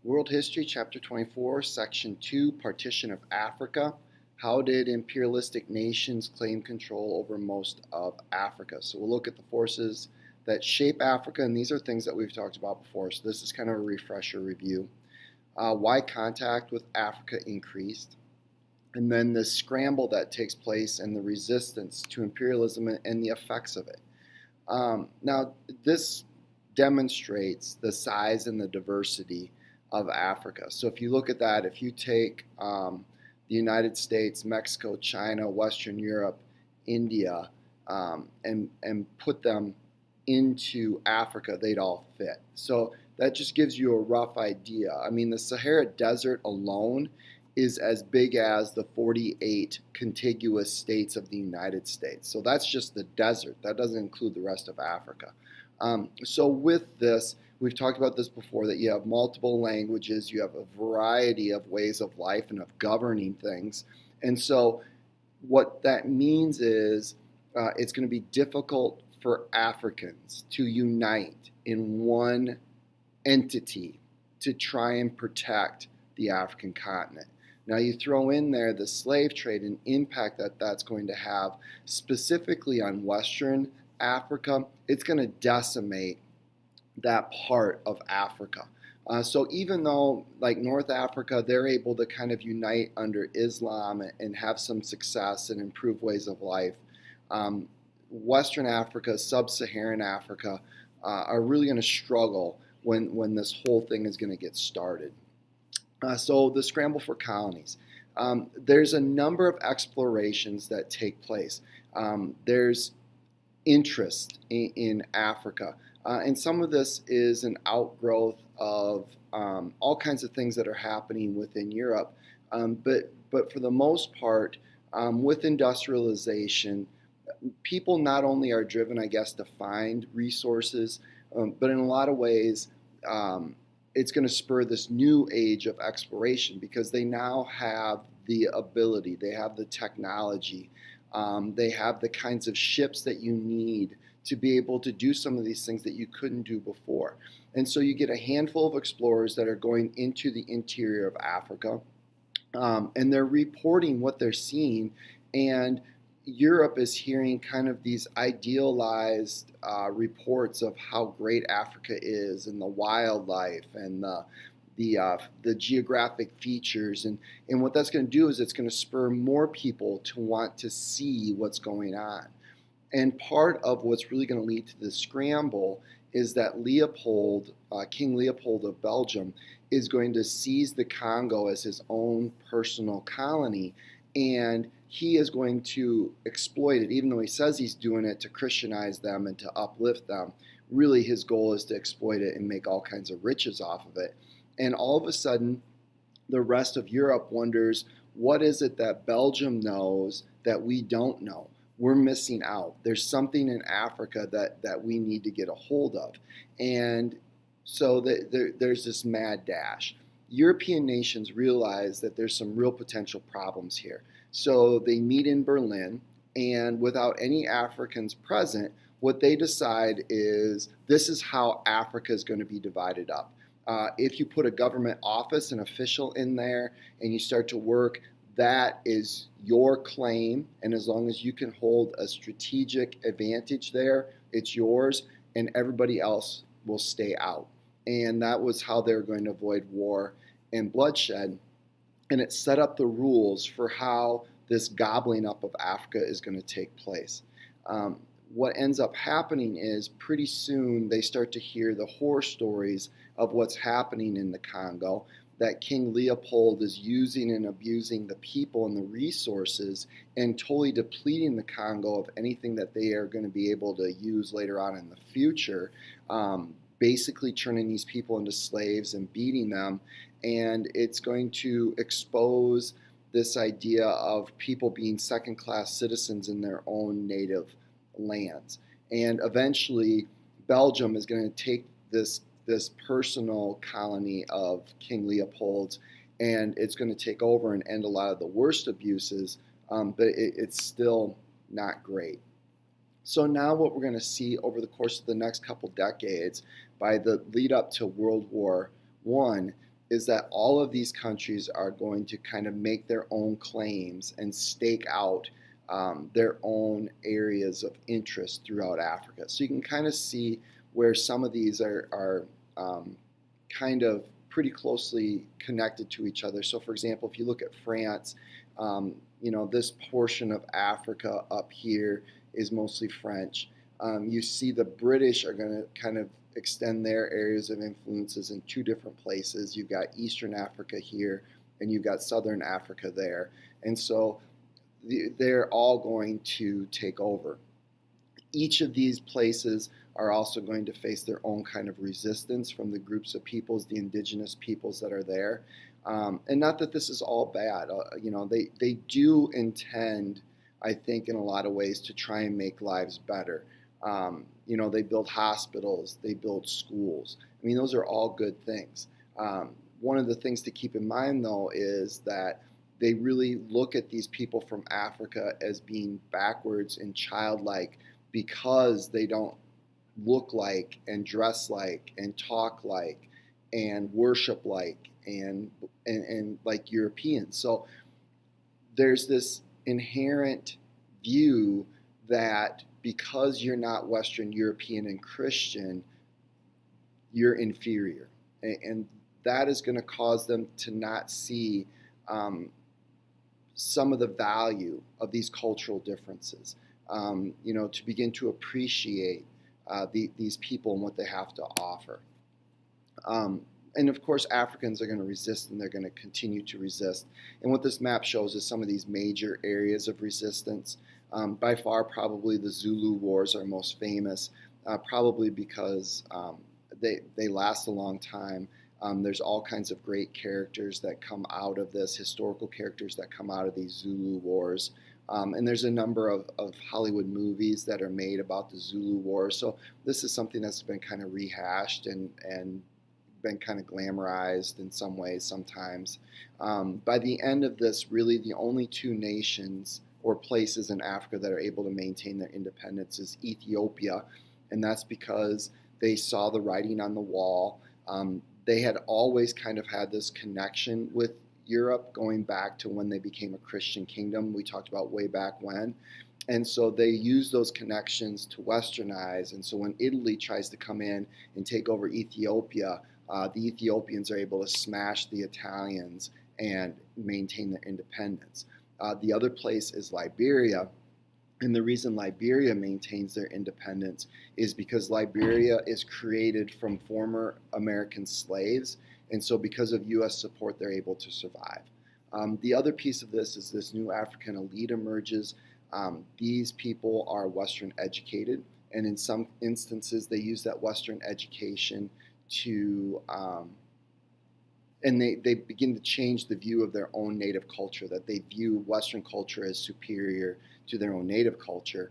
World History, Chapter 24, Section 2, Partition of Africa. How did imperialistic nations claim control over most of Africa? So we'll look at the forces that shape Africa, and these are things that we've talked about before, so this is kind of a refresher review. Why contact with Africa increased, and then the scramble that takes place and the resistance to imperialism and the effects of it. Now, this demonstrates the size and the diversity of Africa. So if you look at that, if you take the United States, Mexico, China, Western Europe, India, and put them into Africa, they'd all fit. So that just gives you a rough idea. I mean, the Sahara Desert alone is as big as the 48 contiguous states of the United States. So that's just the desert. That doesn't include the rest of Africa. So with this, we've talked about this before, that you have multiple languages, you have a variety of ways of life and of governing things. And so what that means is it's going to be difficult for Africans to unite in one entity to try and protect the African continent. Now you throw in there the slave trade and impact that that's going to have specifically on Western Africa. It's going to decimate that part of Africa. So even though like North Africa, they're able to kind of unite under Islam and have some success and improve ways of life, Western Africa, Sub-Saharan Africa are really going to struggle when this whole thing is going to get started. So the scramble for colonies. There's a number of explorations that take place. There's interest in Africa. And some of this is an outgrowth of all kinds of things that are happening within Europe. But for the most part, with industrialization, people not only are driven, I guess, to find resources, but in a lot of ways, it's going to spur this new age of exploration because they now have the ability, they have the technology, they have the kinds of ships that you need to be able to do some of these things that you couldn't do before. And so you get a handful of explorers that are going into the interior of Africa, and they're reporting what they're seeing, and Europe is hearing kind of these idealized reports of how great Africa is and the wildlife and the geographic features, and what that's going to do is it's going to spur more people to want to see what's going on. And part of what's really going to lead to the scramble is that Leopold, King Leopold of Belgium, is going to seize the Congo as his own personal colony, and he is going to exploit it, even though he says he's doing it to Christianize them and to uplift them. Really, his goal is to exploit it and make all kinds of riches off of it. And all of a sudden, the rest of Europe wonders, what is it that Belgium knows that we don't know? We're missing out. There's something in Africa that we need to get a hold of. And so there's this mad dash. European nations realize that there's some real potential problems here. So they meet in Berlin, and without any Africans present, what they decide is this is how Africa is going to be divided up. If you put a government office, an official in there, and you start to work, that is your claim, and as long as you can hold a strategic advantage there, it's yours, and everybody else will stay out. And that was how they were going to avoid war and bloodshed. And it set up the rules for how this gobbling up of Africa is going to take place. What ends up happening is pretty soon they start to hear the horror stories of what's happening in the Congo, that King Leopold is using and abusing the people and the resources and totally depleting the Congo of anything that they are going to be able to use later on in the future, basically turning these people into slaves and beating them. And it's going to expose this idea of people being second-class citizens in their own native lands. And eventually, Belgium is going to take this personal colony of King Leopold's, and it's going to take over and end a lot of the worst abuses, but it's still not great. So now what we're going to see over the course of the next couple decades, by the lead up to World War I, is that all of these countries are going to kind of make their own claims and stake out their own areas of interest throughout Africa. So you can kind of see where some of these are kind of pretty closely connected to each other. So, for example, if you look at France, this portion of Africa up here is mostly French. You see the British are going to kind of extend their areas of influences in two different places. You've got Eastern Africa here, and you've got Southern Africa there. And so they're all going to take over. Each of these places are also going to face their own kind of resistance from the groups of peoples, the indigenous peoples that are there. And not that this is all bad. They do intend, I think, in a lot of ways to try and make lives better. They build hospitals, they build schools. I mean, those are all good things. One of the things to keep in mind, though, is that they really look at these people from Africa as being backwards and childlike because they don't look like and dress like and talk like and worship like and like Europeans. So there's this inherent view that because you're not Western European and Christian, you're inferior. And that is going to cause them to not see some of the value of these cultural differences, to begin to appreciate these people and what they have to offer. And of course, Africans are going to resist, and they're going to continue to resist. And what this map shows is some of these major areas of resistance. By far, probably the Zulu Wars are most famous, probably because they last a long time. There's all kinds of great characters that come out of this, historical characters that come out of these Zulu Wars. And there's a number of Hollywood movies that are made about the Zulu Wars. So this is something that's been kind of rehashed and been kind of glamorized in some ways sometimes. By the end of this, really the only two nations or places in Africa that are able to maintain their independence is Ethiopia, and that's because they saw the writing on the wall. They had always kind of had this connection with Europe going back to when they became a Christian kingdom. We talked about way back when. And so they use those connections to westernize. And so when Italy tries to come in and take over Ethiopia, the Ethiopians are able to smash the Italians and maintain their independence. The other place is Liberia. And the reason Liberia maintains their independence is because Liberia is created from former American slaves. And so because of U.S. support, they're able to survive. The other piece of this is this new African elite emerges. These people are Western educated, and in some instances, they use that Western education to, and they begin to change the view of their own native culture, that they view Western culture as superior to their own native culture.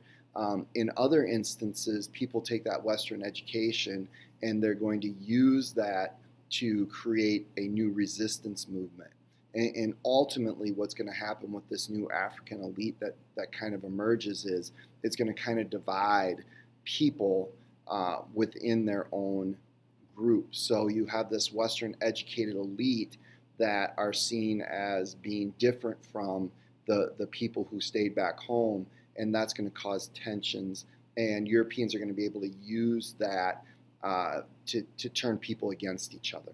In other instances, people take that Western education and they're going to use that to create a new resistance movement. And ultimately, what's going to happen with this new African elite that kind of emerges is it's going to kind of divide people within their own group. So you have this Western educated elite that are seen as being different from the people who stayed back home, and that's going to cause tensions. And Europeans are going to be able to use that to turn people against each other.